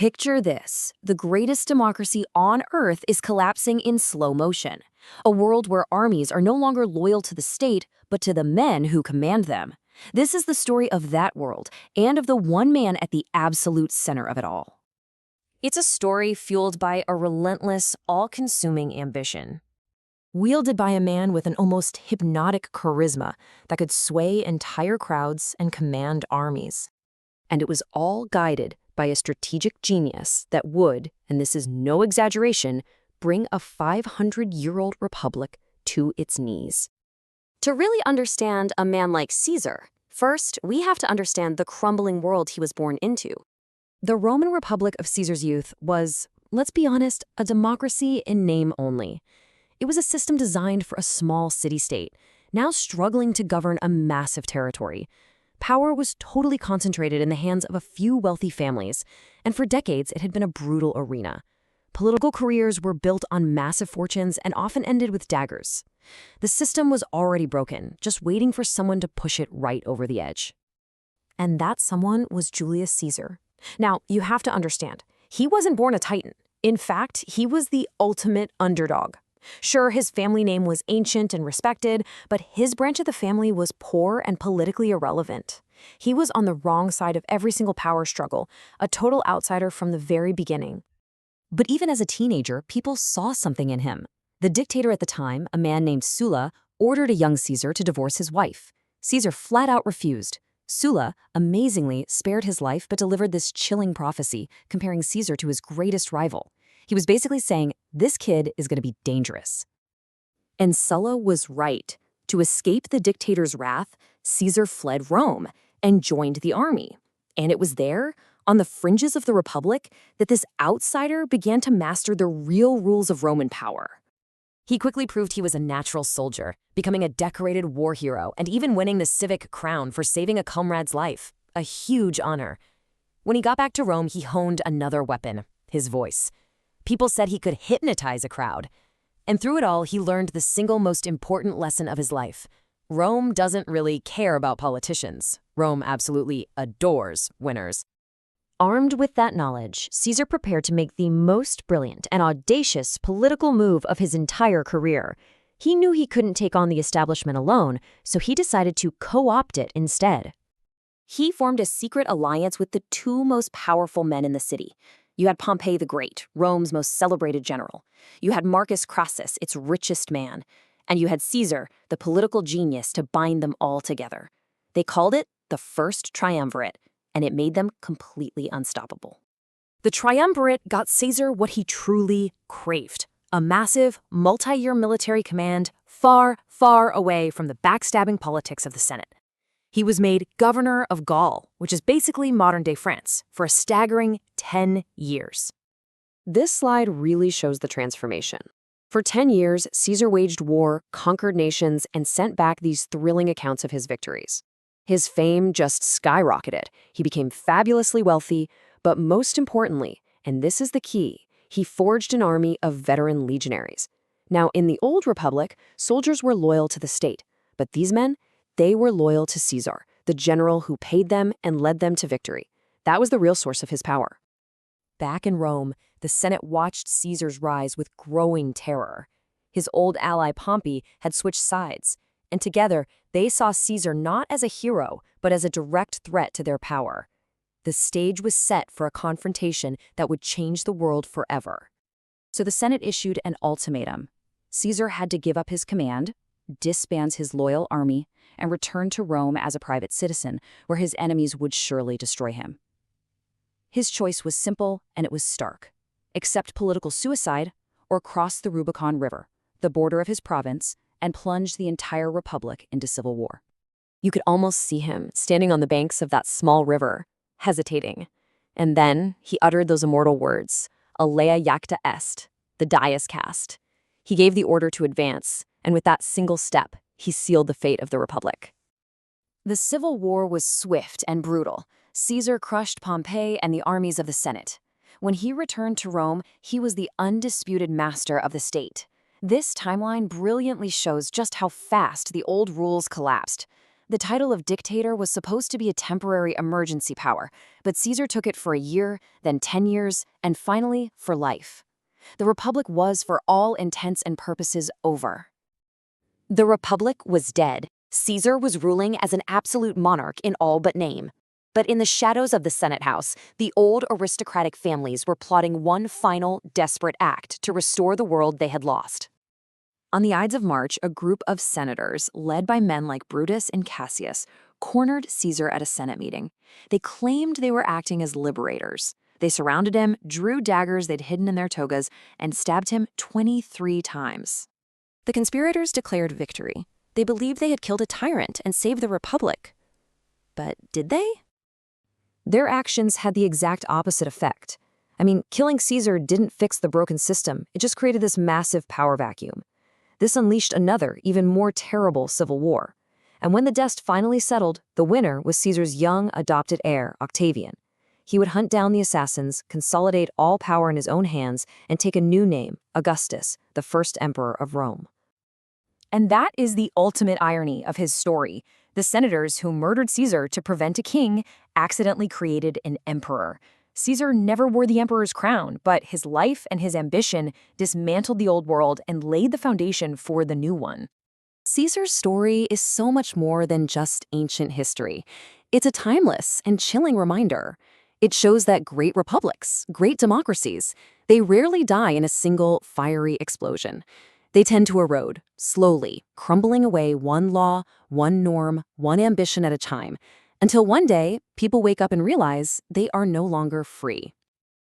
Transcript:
Picture this. The greatest democracy on Earth is collapsing in slow motion. A world where armies are no longer loyal to the state, but to the men who command them. This is the story of that world, and of the one man at the absolute center of it all. It's a story fueled by a relentless, all-consuming ambition. Wielded by a man with an almost hypnotic charisma that could sway entire crowds and command armies. And it was all guided by a strategic genius that would, and this is no exaggeration, bring a 500-year-old republic to its knees. To really understand a man like Caesar, first, we have to understand the crumbling world he was born into. The Roman Republic of Caesar's youth was, let's be honest, a democracy in name only. It was a system designed for a small city-state, now struggling to govern a massive territory. Power was totally concentrated in the hands of a few wealthy families, and for decades it had been a brutal arena. Political careers were built on massive fortunes and often ended with daggers. The system was already broken, just waiting for someone to push it right over the edge. And that someone was Julius Caesar. Now, you have to understand, he wasn't born a titan. In fact, he was the ultimate underdog. Sure, his family name was ancient and respected, but his branch of the family was poor and politically irrelevant. He was on the wrong side of every single power struggle, a total outsider from the very beginning. But even as a teenager, people saw something in him. The dictator at the time, a man named Sulla, ordered a young Caesar to divorce his wife. Caesar flat out refused. Sulla, amazingly, spared his life but delivered this chilling prophecy, comparing Caesar to his greatest rival. He was basically saying, this kid is going to be dangerous. And Sulla was right. To escape the dictator's wrath, Caesar fled Rome and joined the army. And it was there, on the fringes of the Republic, that this outsider began to master the real rules of Roman power. He quickly proved he was a natural soldier, becoming a decorated war hero and even winning the civic crown for saving a comrade's life, a huge honor. When he got back to Rome, he honed another weapon, his voice. People said he could hypnotize a crowd. And through it all, he learned the single most important lesson of his life. Rome doesn't really care about politicians. Rome absolutely adores winners. Armed with that knowledge, Caesar prepared to make the most brilliant and audacious political move of his entire career. He knew he couldn't take on the establishment alone, so he decided to co-opt it instead. He formed a secret alliance with the two most powerful men in the city. You had Pompey the Great, Rome's most celebrated general. You had Marcus Crassus, its richest man. And you had Caesar, the political genius, to bind them all together. They called it the First Triumvirate, and it made them completely unstoppable. The Triumvirate got Caesar what he truly craved, a massive, multi-year military command far, far away from the backstabbing politics of the Senate. He was made governor of Gaul, which is basically modern-day France, for a staggering 10 years. This slide really shows the transformation. For 10 years, Caesar waged war, conquered nations, and sent back these thrilling accounts of his victories. His fame just skyrocketed. He became fabulously wealthy, but most importantly, and this is the key, he forged an army of veteran legionaries. Now, in the Old Republic, soldiers were loyal to the state, but these men, they were loyal to Caesar, the general who paid them and led them to victory. That was the real source of his power. Back in Rome, the Senate watched Caesar's rise with growing terror. His old ally Pompey had switched sides, and together they saw Caesar not as a hero, but as a direct threat to their power. The stage was set for a confrontation that would change the world forever. So the Senate issued an ultimatum. Caesar had to give up his command, disband his loyal army, and return to Rome as a private citizen, where his enemies would surely destroy him. His choice was simple, and it was stark. Accept political suicide, or cross the Rubicon River, the border of his province, and plunge the entire republic into civil war. You could almost see him standing on the banks of that small river, hesitating. And then he uttered those immortal words, Alea jacta est, the die is cast. He gave the order to advance, and with that single step, he sealed the fate of the republic. The civil war was swift and brutal. Caesar crushed Pompey and the armies of the Senate. When he returned to Rome, he was the undisputed master of the state. This timeline brilliantly shows just how fast the old rules collapsed. The title of dictator was supposed to be a temporary emergency power, but Caesar took it for a year, then 10 years, and finally for life. The Republic was, for all intents and purposes, over. The Republic was dead. Caesar was ruling as an absolute monarch in all but name. But in the shadows of the Senate House, the old aristocratic families were plotting one final, desperate act to restore the world they had lost. On the Ides of March, a group of senators, led by men like Brutus and Cassius, cornered Caesar at a Senate meeting. They claimed they were acting as liberators. They surrounded him, drew daggers they'd hidden in their togas, and stabbed him 23 times. The conspirators declared victory. They believed they had killed a tyrant and saved the Republic. But did they? Their actions had the exact opposite effect. Killing Caesar didn't fix the broken system. It just created this massive power vacuum. This unleashed another, even more terrible civil war. And when the dust finally settled, the winner was Caesar's young, adopted heir, Octavian. He would hunt down the assassins, consolidate all power in his own hands, and take a new name, Augustus, the first emperor of Rome. And that is the ultimate irony of his story. The senators who murdered Caesar to prevent a king accidentally created an emperor. Caesar never wore the emperor's crown, but his life and his ambition dismantled the old world and laid the foundation for the new one. Caesar's story is so much more than just ancient history. It's a timeless and chilling reminder. It shows that great republics, great democracies, they rarely die in a single fiery explosion. They tend to erode, slowly, crumbling away one law, one norm, one ambition at a time, until one day, people wake up and realize they are no longer free.